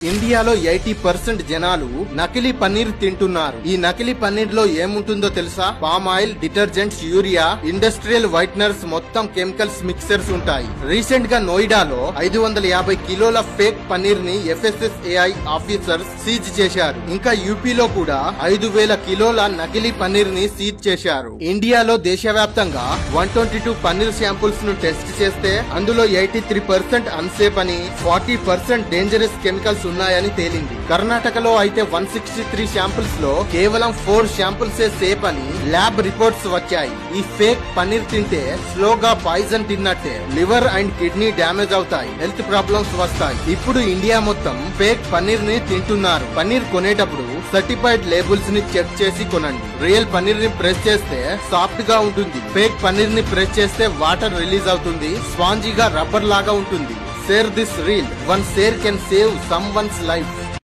ఇండియాలో 80% జనాలు నకిలీ పన్నీర్ తింటున్నారు. ఈ నకిలీ పన్నీర్ లో ఏముంటుందో తెలుసా? Palm oil, detergents, urea, industrial whiteners, మొత్తం కెమికల్స్ మిక్సర్స్ ఉంటాయి. రీసెంట్ గా నోయిడాలో 550 కిలోల ఫేక్ పన్నీర్ ని FSSAI ఆఫీసర్స్ సీజ్ చేశారు. ఇంకా యూపీలో కూడా 5000 కిలోల నకిలీ పన్నీర్ ని సీజ్ చేశారు. ఇండియాలో దేశవ్యాప్తంగా 122 పన్నీర్ శాంపుల్స్ ను టెస్ట్ చేస్తే అందులో 83% అన్సేఫ్ అని, 40% డేంజరస్ కెమికల్స్ ఉన్నాయని తేలింది. కర్ణాటకలో అయితే 163 శాంపుల్స్ లో కేవలం 4 శాంపుల్స్ సేఫ్ అని ల్యాబ్ రిపోర్ట్స్ వచ్చాయి. ఈ ఫేక్ పన్నీర్ తింటే స్లోగా పాయిజన్ తిన్నట్టే లివర్ అండ్ కిడ్నీ డ్యామేజ్ అవుతాయి, హెల్త్ ప్రాబ్లమ్స్ వస్తాయి. ఇప్పుడు ఇండియా మొత్తం ఫేక్ పన్నీర్ ని తింటున్నారు. పన్నీర్ కొనేటప్పుడు సర్టిఫైడ్ లేబుల్స్ ని చెక్ చేసి కొనండి. రియల్ పన్నీర్ ని ప్రెస్ చేస్తే సాఫ్ట్ గా ఉంటుంది. ఫేక్ పన్నీర్ ని ప్రెస్ చేస్తే వాటర్ రిలీజ్ అవుతుంది, స్పాంజీగా రబ్బర్ లాగా ఉంటుంది. Share this reel. One share can save someone's life.